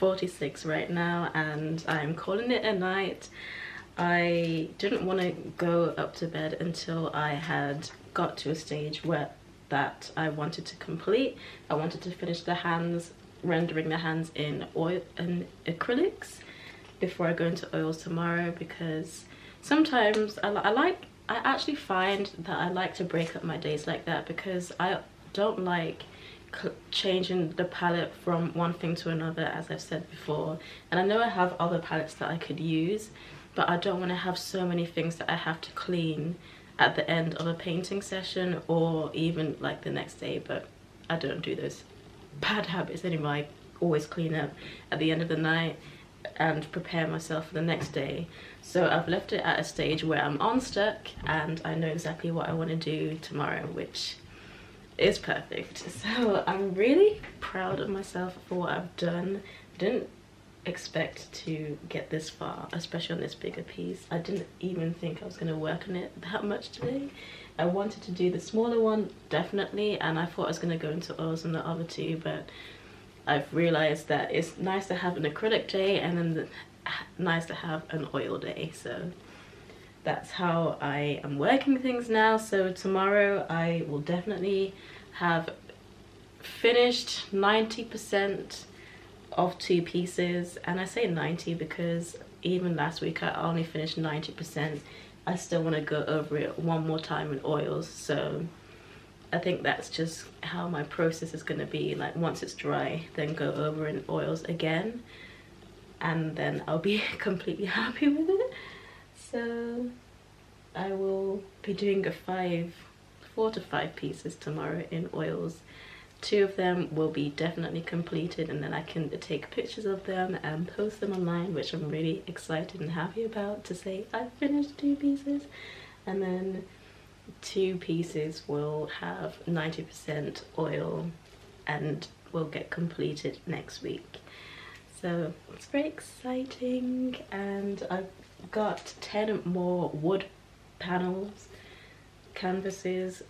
8:46 right now, and I'm calling it a night. I didn't want to go up to bed until I had got to a stage where that I wanted to complete. I wanted to finish the hands, rendering the hands in oil and acrylics before I go into oils tomorrow, because sometimes I actually find that I like to break up my days like that, because I don't like changing the palette from one thing to another, as I've said before. And I know I have other palettes that I could use, but I don't want to have so many things that I have to clean at the end of a painting session, or even like the next day. But I don't do those bad habits anymore. I always clean up at the end of the night and prepare myself for the next day. So I've left it at a stage where I'm unstuck and I know exactly what I want to do tomorrow, which is perfect. So I'm really proud of myself for what I've done. I didn't expect to get this far, especially on this bigger piece. I didn't even think I was going to work on it that much today. I wanted to do the smaller one, definitely, and I thought I was going to go into oils on the other two, but I've realized that it's nice to have an acrylic day and then nice to have an oil day. So that's how I am working things now. So tomorrow I will definitely have finished 90% of two pieces, and I say 90 because even last week I only finished 90%. I still want to go over it one more time in oils, so I think that's just how my process is going to be. Like, once it's dry, then go over in oils again, and then I'll be completely happy with it. So I will be doing 4 to 5 pieces tomorrow in oils. 2 of them will be definitely completed, and then I can take pictures of them and post them online, which I'm really excited and happy about, to say I finished 2 pieces. And then 2 pieces will have 90% oil and will get completed next week. So it's very exciting, and I've got 10 more wood panels, canvases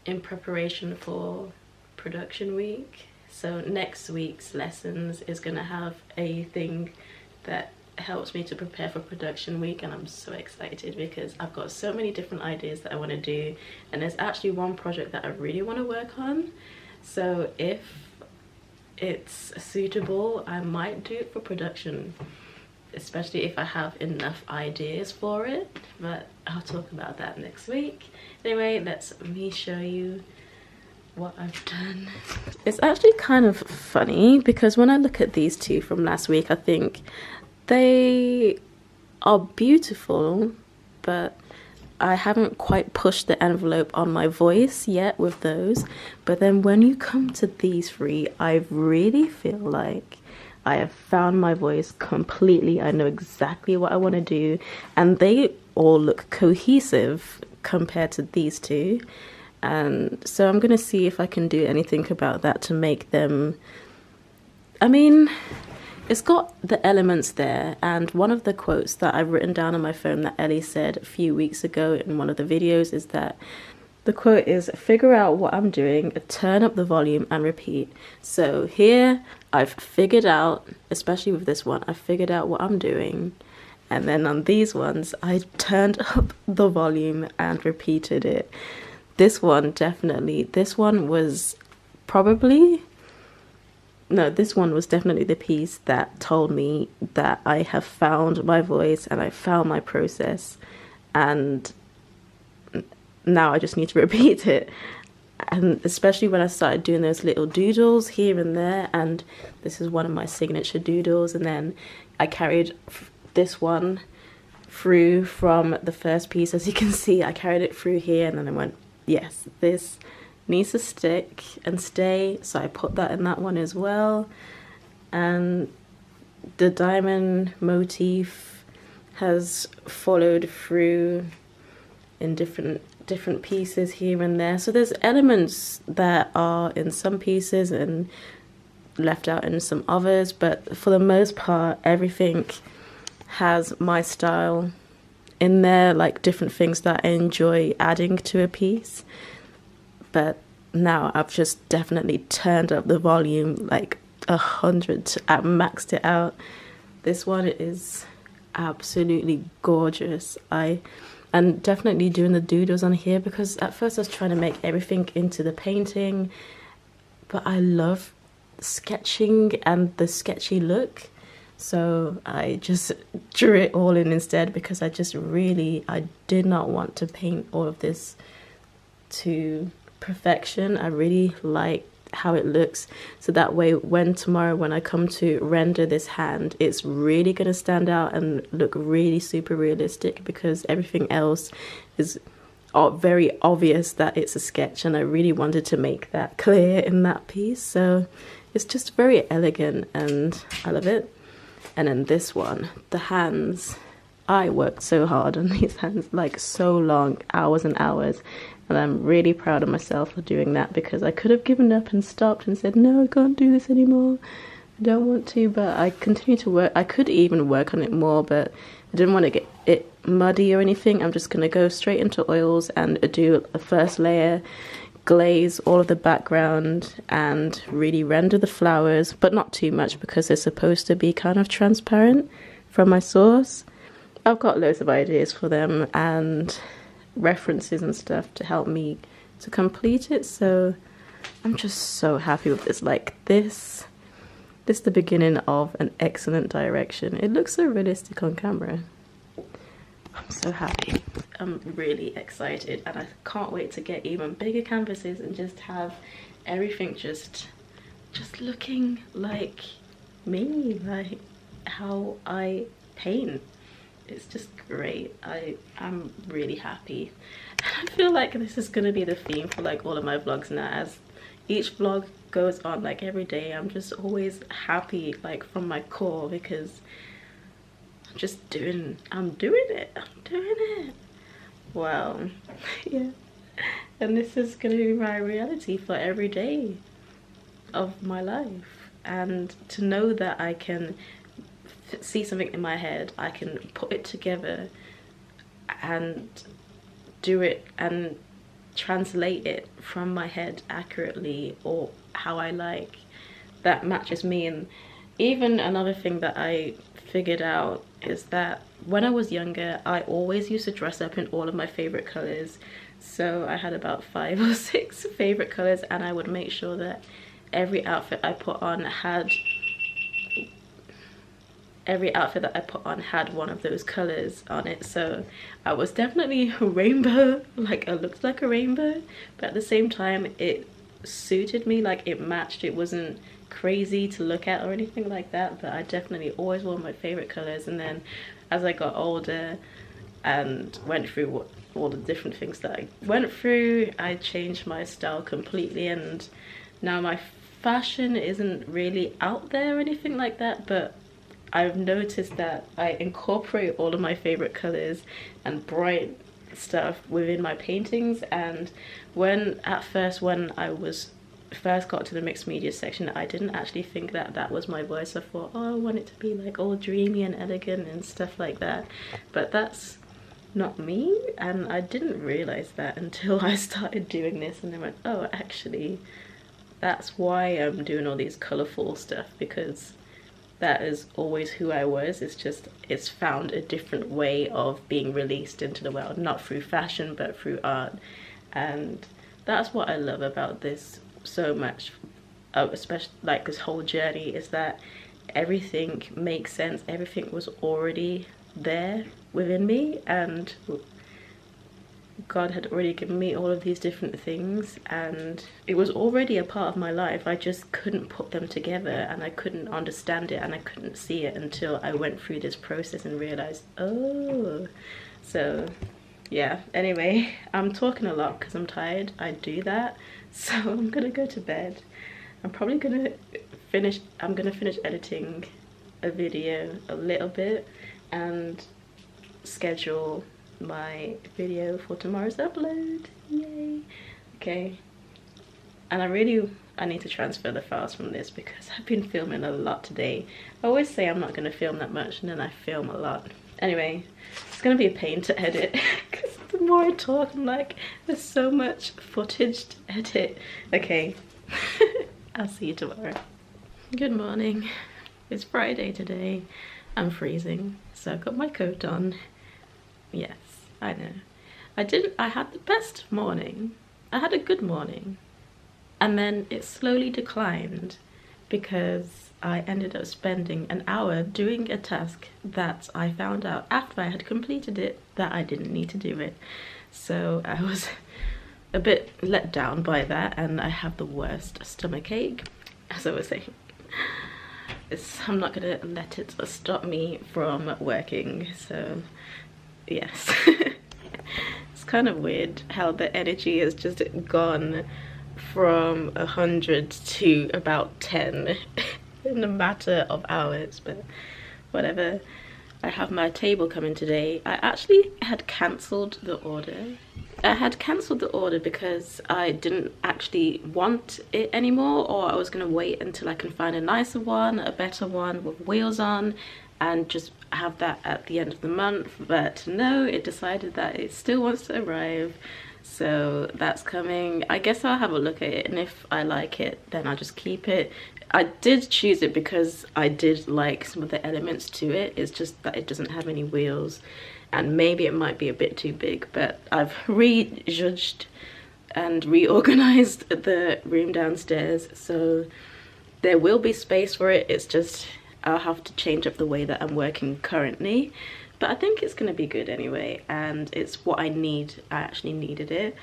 in preparation for production week. So next week's lessons is going to have a thing that helps me to prepare for production week, and I'm so excited because I've got so many different ideas that I want to do, and there's actually one project that I really want to work on. So if it's suitable, I might do it for production, especially if I have enough ideas for it, but I'll talk about that next week. Anyway, let me show you what I've done. It's actually kind of funny because when I look at these 2 from last week, I think they are beautiful, but I haven't quite pushed the envelope on my voice yet with those. But then when you come to these 3, I really feel like I have found my voice completely. I know exactly what I want to do, and they all look cohesive compared to these 2. And so I'm gonna see if I can do anything about that to make them, I mean, it's got the elements there. And one of the quotes that I've written down on my phone that Ellie said a few weeks ago in one of the videos is that the quote is, "Figure out what I'm doing, turn up the volume and repeat." So here I've figured out, especially with this one, I figured out what I'm doing. And then on these ones, I turned up the volume and repeated it. This one definitely, this one was definitely the piece that told me that I have found my voice and I found my process, and now I just need to repeat it. And especially when I started doing those little doodles here and there, and this is one of my signature doodles, and then I carried this one through from the first piece. As you can see, I carried it through here, and then I went, yes, this needs to stick and stay, so I put that in that one as well. And the diamond motif has followed through in different pieces here and there. So there's elements that are in some pieces and left out in some others, but for the most part everything has my style in there, like different things that I enjoy adding to a piece. But now I've just definitely turned up the volume like 100. I maxed it out. This one is absolutely gorgeous. And definitely doing the doodles on here, because at first I was trying to make everything into the painting, but I love sketching and the sketchy look, so I just drew it all in instead, because I did not want to paint all of this to perfection. I really like how it looks, so that way tomorrow when I come to render this hand, it's really going to stand out and look really super realistic, because everything else is very obvious that it's a sketch, and I really wanted to make that clear in that piece. So it's just very elegant and I love it. And then this one, the hands, I worked so hard on these hands, like so long, hours and hours, and I'm really proud of myself for doing that, because I could have given up and stopped and said, no, I can't do this anymore, I don't want to, but I continue to work. I could even work on it more, but I didn't want to get it muddy or anything. I'm just going to go straight into oils and do a first layer, glaze all of the background and really render the flowers, but not too much because they're supposed to be kind of transparent from my source. I've got loads of ideas for them and references and stuff to help me to complete it, so I'm just so happy with this. Like this is the beginning of an excellent direction. It looks so realistic on camera. I'm so happy. I'm really excited, and I can't wait to get even bigger canvases and just have everything just looking like me, like how I paint. It's just great. I'm really happy. I feel like this is gonna be the theme for like all of my vlogs now. As each vlog goes on, like every day, I'm just always happy, like from my core, because I'm doing it. Wow. Yeah. And this is gonna be my reality for every day of my life. And to know that I can see something in my head, I can put it together and do it and translate it from my head accurately, or how I like, that matches me. And even another thing that I figured out is that when I was younger, I always used to dress up in all of my favorite colors. So I had about 5 or 6 favorite colors, and I would make sure that every outfit I put on had one of those colors on it. So I was definitely a rainbow, like I looked like a rainbow, but at the same time it suited me, like it matched. It wasn't crazy to look at or anything like that, but I definitely always wore my favorite colors. And then as I got older and went through all the different things that I went through, I changed my style completely, and now my fashion isn't really out there or anything like that, but I've noticed that I incorporate all of my favorite colors and bright stuff within my paintings. And when I first got to the mixed media section, I didn't actually think that that was my voice. I thought, oh, I want it to be like all dreamy and elegant and stuff like that, but that's not me. And I didn't realize that until I started doing this, and then went, oh, actually that's why I'm doing all these colorful stuff, because that is always who I was. It's just, it's found a different way of being released into the world, not through fashion but through art. And that's what I love about this so much, especially like this whole journey, is that everything makes sense. Everything was already there within me, and God had already given me all of these different things, and it was already a part of my life. I just couldn't put them together, and I couldn't understand it, and I couldn't see it until I went through this process and realized, oh. So yeah, anyway, I'm talking a lot because I'm tired. I do that, so I'm gonna go to bed. I'm probably gonna finish editing a video a little bit and schedule my video for tomorrow's upload. Yay. Okay, and I need to transfer the files from this because I've been filming a lot today. I always say I'm not going to film that much, and then I film a lot. Anyway, it's going to be a pain to edit because the more I talk, I'm like, there's so much footage to edit. Okay. I'll see you tomorrow. Good morning. It's Friday today. I'm freezing, so I got my coat on. Yes, I know. I had the best morning. I had a good morning. And then it slowly declined because I ended up spending an hour doing a task that I found out after I had completed it that I didn't need to do it. So I was a bit let down by that, and I have the worst stomach ache, as I was saying. I'm not gonna let it stop me from working, so yes. It's kind of weird how the energy has just gone from 100 to about 10 in a matter of hours, but whatever. I have my table coming today. I actually had cancelled the order. I had cancelled the order because I didn't actually want it anymore, or I was going to wait until I can find a nicer one, a better one with wheels on, and just have that at the end of the month. But no, it decided that it still wants to arrive, so that's coming. I guess I'll have a look at it, and if I like it, then I'll just keep it. I did choose it because I did like some of the elements to it. It's just that it doesn't have any wheels, and maybe it might be a bit too big, but I've rejudged and reorganized the room downstairs, so there will be space for it. It's just I'll have to change up the way that I'm working currently, but I think it's going to be good anyway, and it's what I need. I actually needed it,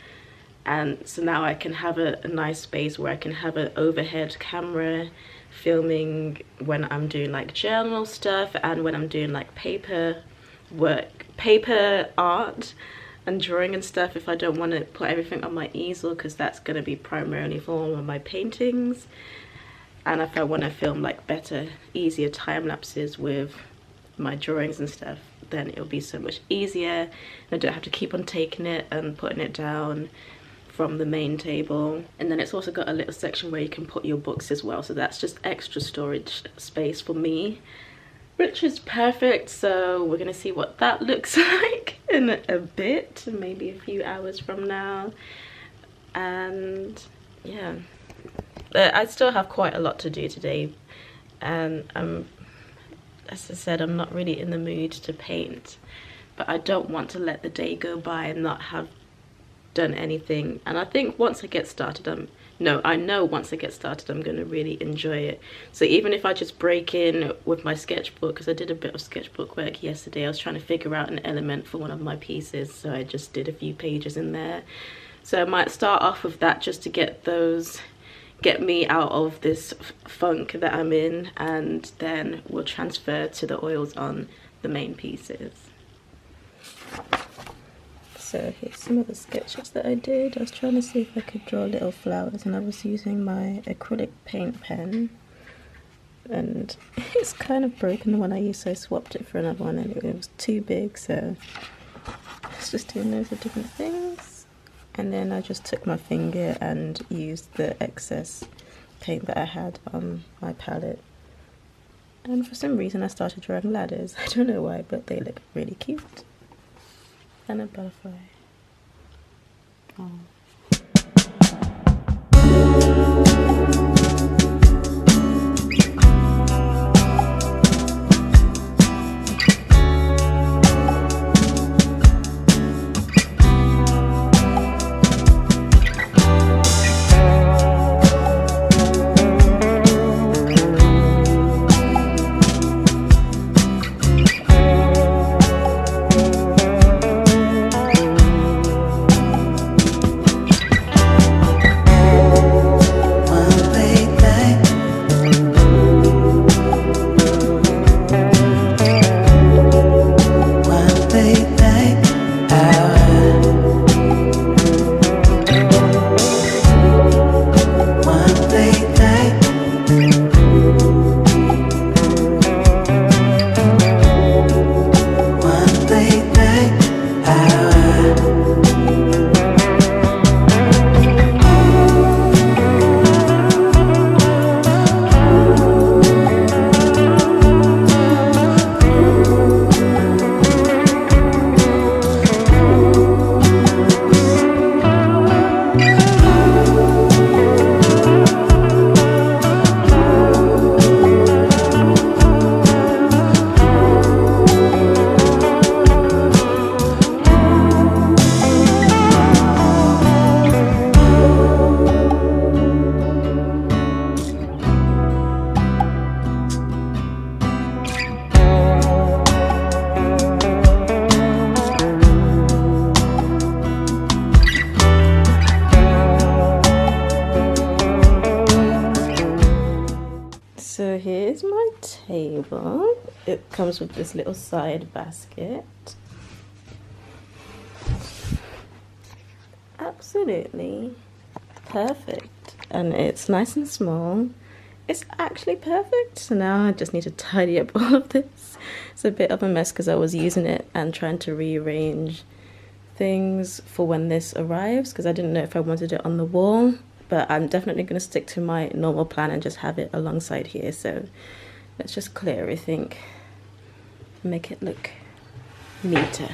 and so now I can have a nice space where I can have an overhead camera filming when I'm doing like journal stuff, and when I'm doing like paper work, paper art and drawing and stuff, if I don't want to put everything on my easel, because that's going to be primarily for all of my paintings. And if I want to film like better, easier time lapses with my drawings and stuff, then it'll be so much easier. I don't have to keep on taking it and putting it down from the main table. And then it's also got a little section where you can put your books as well, so that's just extra storage space for me, which is perfect. So we're gonna see what that looks like in a bit, maybe a few hours from now. And yeah, I still have quite a lot to do today, and as I said, I'm not really in the mood to paint, but I don't want to let the day go by and not have done anything. And I think once I get started, I know once I get started I'm going to really enjoy it. So even if I just break in with my sketchbook, because I did a bit of sketchbook work yesterday, I was trying to figure out an element for one of my pieces, so I just did a few pages in there. So I might start off with that just to get me out of this funk that I'm in, and then we'll transfer to the oils on the main pieces. So here's some of the sketches that I did. I was trying to see if I could draw little flowers, and I was using my acrylic paint pen, and it's kind of broken the one I used, so I swapped it for another one, and it was too big, so I was just doing loads of different things. And then I just took my finger and used the excess paint that I had on my palette. And for some reason I started drawing ladders. I don't know why, but they look really cute. And a butterfly. Oh. removal. It comes with this little side basket. Absolutely perfect, and it's nice and small. It's actually perfect. So now I just need to tidy up all of this. It's a bit of a mess because I was using it and trying to rearrange things for when this arrives, because I didn't know if I wanted it on the wall, but I'm definitely going to stick to my normal plan and just have it alongside here. So let's just clear everything, make it look neater.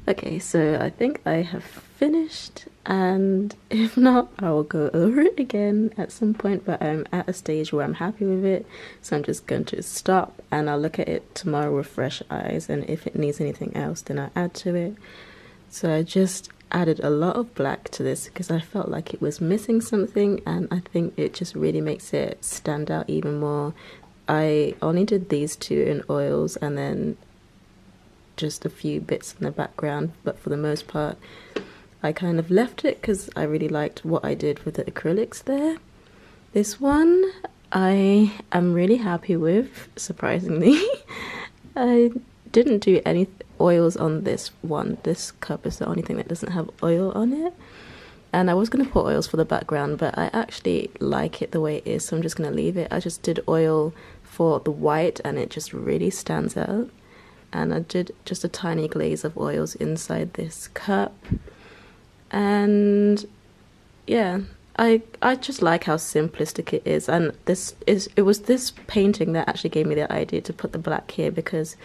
Okay, so I think I have finished, and if not, I will go over it again at some point, but I'm at a stage where I'm happy with it, so I'm just going to stop and I'll look at it tomorrow with fresh eyes, and if it needs anything else then I'll add to it. So I just added a lot of black to this because I felt like it was missing something, and I think it just really makes it stand out even more. I only did these two in oils and then just a few bits in the background, but for the most part I kind of left it because I really liked what I did with the acrylics there. This one I am really happy with, surprisingly. I didn't do any oils on this one. This cup is the only thing that doesn't have oil on it, and I was going to put oils for the background, but I actually like it the way it is, so I'm just going to leave it. I just did oil for the white and it just really stands out. And I did just a tiny glaze of oils inside this cup, and yeah, I just like how simplistic it is. And it was this painting that actually gave me the idea to put the black here, because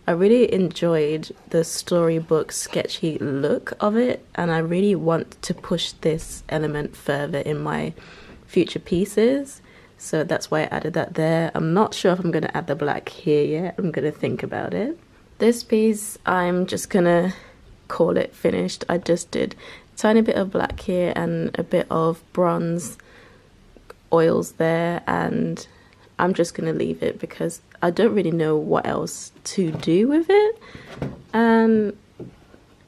I really enjoyed the storybook sketchy look of it, and I really want to push this element further in my future pieces, so that's why I added that there. I'm not sure if I'm going to add the black here yet. I'm going to think about it. This piece, I'm just gonna call it finished. I just did a tiny bit of black here and a bit of bronze oils there, and I'm just gonna leave it because I don't really know what else to do with it, and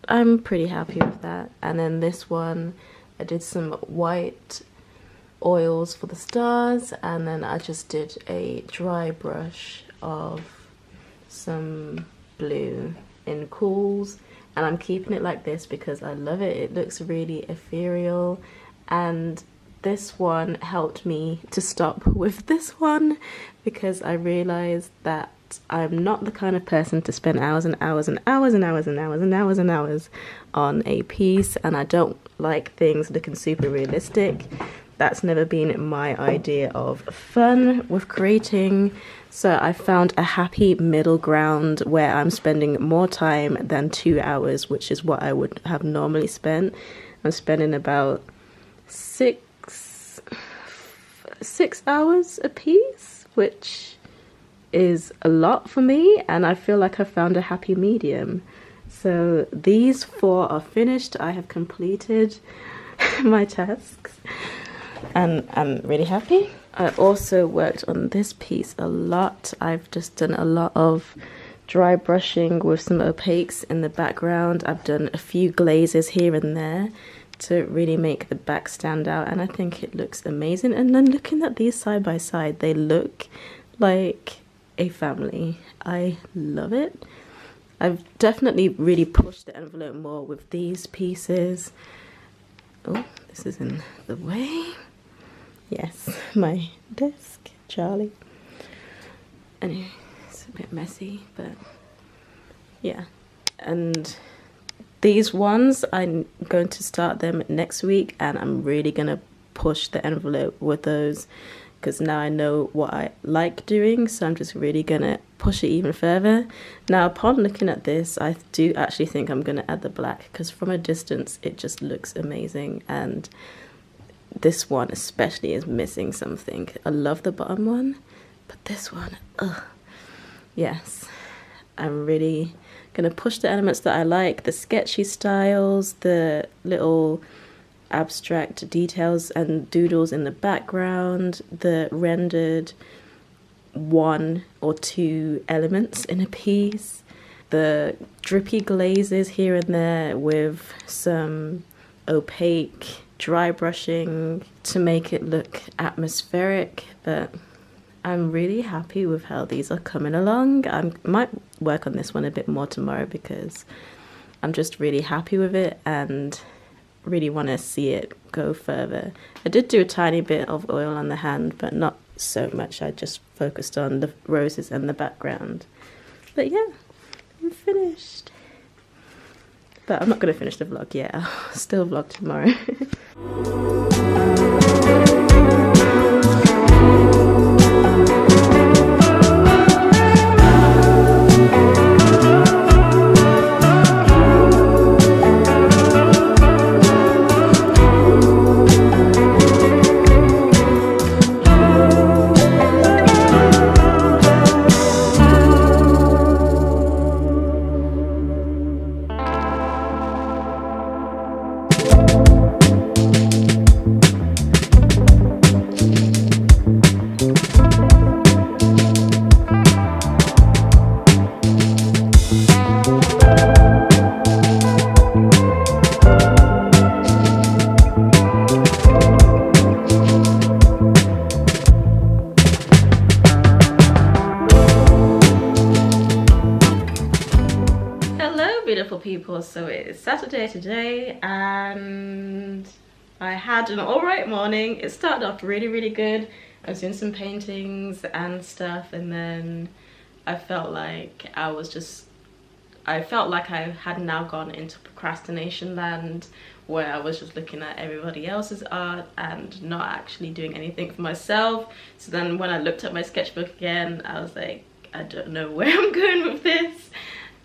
I'm pretty happy with that. And then this one, I did some white oils for the stars, and then I just did a dry brush of some blue in cools, and I'm keeping it like this because I love it. It looks really ethereal, and this one helped me to stop with this one because I realized that I'm not the kind of person to spend hours and hours and hours and hours and hours and hours and hours on a piece, and I don't like things looking super realistic. That's never been my idea of fun with creating. So I found a happy middle ground where I'm spending more time than 2 hours, which is what I would have normally spent. I'm spending about six hours a piece, which is a lot for me, and I feel like I found a happy medium. So these 4 are finished. I have completed my tasks, and I'm really happy. I also worked on this piece a lot. I've just done a lot of dry brushing with some opaques in the background. I've done a few glazes here and there to really make the back stand out, and I think it looks amazing. And then looking at these side by side, they look like a family. I love it. I've definitely really pushed the envelope more with these pieces. Oh, this is in the way. Yes, my desk, Charlie. Anyway, it's a bit messy, but yeah. And these ones, I'm going to start them next week, and I'm really going to push the envelope with those because now I know what I like doing, so I'm just really going to push it even further. Now, upon looking at this, I do actually think I'm going to add the black because from a distance, it just looks amazing, and this one especially is missing something. I love the bottom one, but this one, ugh. Yes, I'm really gonna push the elements that I like, the sketchy styles, the little abstract details and doodles in the background, the rendered 1 or 2 elements in a piece, the drippy glazes here and there with some opaque dry brushing to make it look atmospheric. But I'm really happy with how these are coming along. I might work on this one a bit more tomorrow because I'm just really happy with it and really want to see it go further. I did do a tiny bit of oil on the hand, but not so much. I just focused on the roses and the background. But yeah, I'm finished. But I'm not going to finish the vlog yet. I'll still vlog tomorrow. Beautiful people, so it is Saturday today and I had an alright morning. It started off really good. I was doing some paintings and stuff, and then I felt like I had now gone into procrastination land where I was just looking at everybody else's art and not actually doing anything for myself. So then when I looked at my sketchbook again, I was like, I don't know where I'm going with this.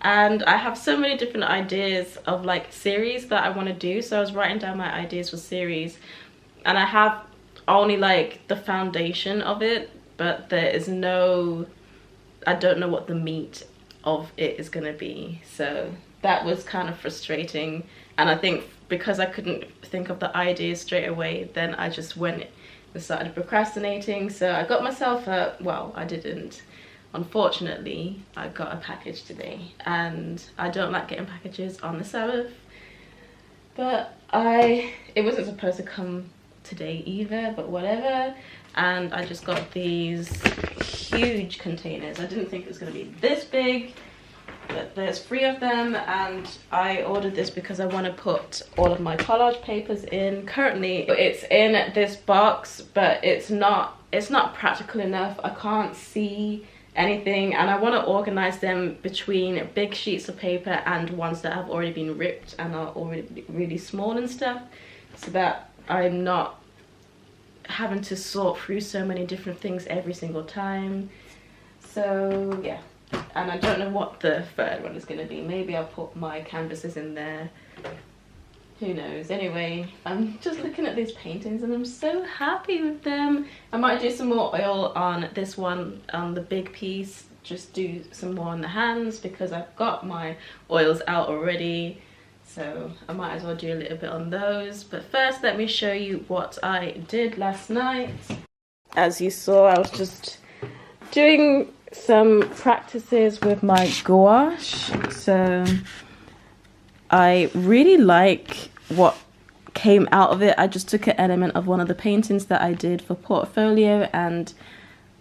And I have so many different ideas of like series that I want to do, so I was writing down my ideas for series, and I have only like the foundation of it, but there is no, I don't know what the meat of it is gonna be. So that was kind of frustrating, and I think because I couldn't think of the ideas straight away, then I just went and started procrastinating. So I got myself a, well, I didn't. Unfortunately, I got a package today, and I don't like getting packages on the Sabbath, but it wasn't supposed to come today either, but whatever. And I just got these huge containers. I didn't think it was going to be this big, but there's 3 of them, and I ordered this because I want to put all of my collage papers in. Currently it's in this box, but it's not practical enough. I can't see anything, and I want to organize them between big sheets of paper and ones that have already been ripped and are already really small and stuff, so that I'm not having to sort through so many different things every single time. So yeah, and I don't know what the third one is going to be. Maybe I'll put my canvases in there, who knows. Anyway, I'm just looking at these paintings and I'm so happy with them. I might do some more oil on this one, on the big piece, just do some more on the hands because I've got my oils out already, so I might as well do a little bit on those. But first, let me show you what I did last night. As you saw, I was just doing some practices with my gouache. So I really like what came out of it. I just took an element of one of the paintings that I did for portfolio, and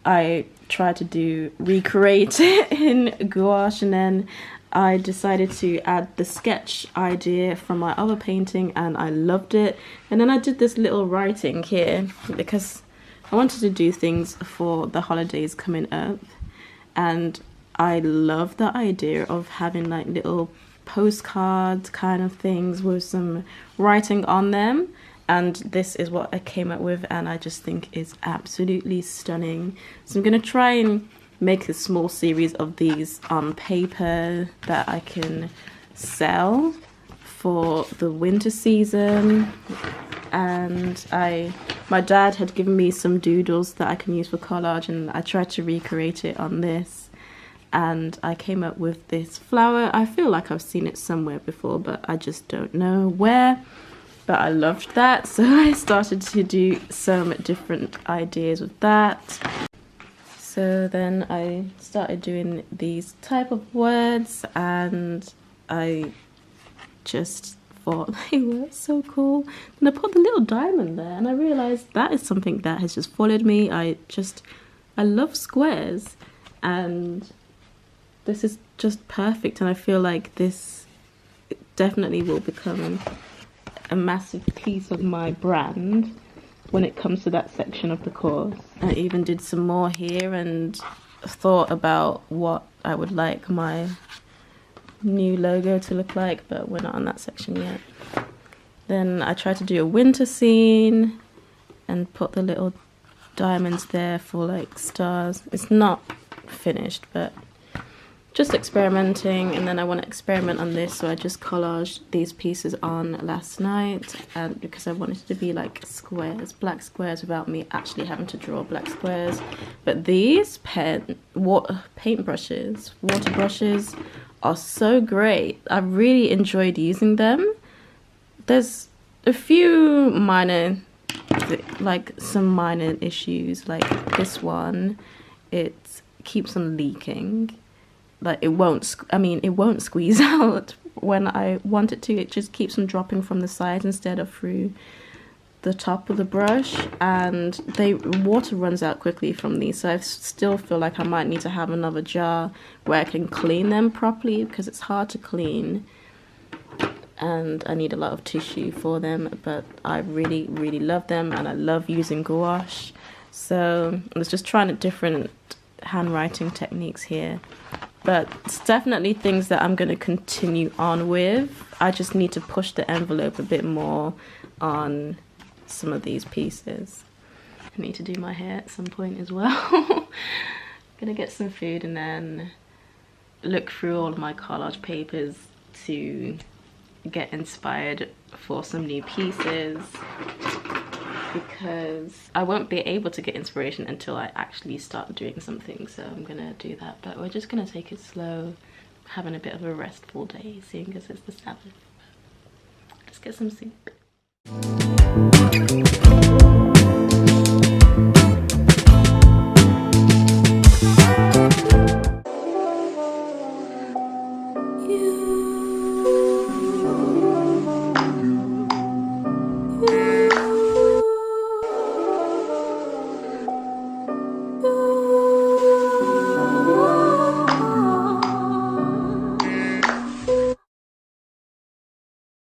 I tried to recreate it in gouache, and then I decided to add the sketch idea from my other painting, and I loved it. And then I did this little writing here because I wanted to do things for the holidays coming up, and I love the idea of having like little postcards kind of things with some writing on them, and this is what I came up with, and I just think it's absolutely stunning. So I'm gonna try and make a small series of these on paper that I can sell for the winter season. And my dad had given me some doodles that I can use for collage, and I tried to recreate it on this, and I came up with this flower. I feel like I've seen it somewhere before, but I just don't know where. But I loved that, so I started to do some different ideas with that. So then I started doing these type of words, and I just thought they were so cool. And I put the little diamond there, and I realized that is something that has just followed me. I love squares, and this is just perfect, and I feel like this definitely will become a massive piece of my brand when it comes to that section of the course. I even did some more here and thought about what I would like my new logo to look like, but we're not on that section yet. Then I tried to do a winter scene and put the little diamonds there for like stars. It's not finished, but just experimenting. And then I want to experiment on this, so I just collaged these pieces on last night, and because I wanted it to be like squares, black squares, without me actually having to draw black squares. But these water brushes are so great. I really enjoyed using them. There's a few minor, like some minor issues, like this one, it keeps on leaking. Like it won't squeeze out when I want it to. It just keeps on dropping from the sides instead of through the top of the brush, and water runs out quickly from these, so I still feel like I might need to have another jar where I can clean them properly, because it's hard to clean and I need a lot of tissue for them. But I really love them, and I love using gouache, so I was just trying different handwriting techniques here. But it's definitely things that I'm going to continue on with. I just need to push the envelope a bit more on some of these pieces. I need to do my hair at some point as well. I'm gonna get some food and then look through all of my collage papers to get inspired for some new pieces, because I won't be able to get inspiration until I actually start doing something. So I'm gonna do that, but we're just gonna take it slow, having a bit of a restful day, seeing as it's the Sabbath. Let's get some soup.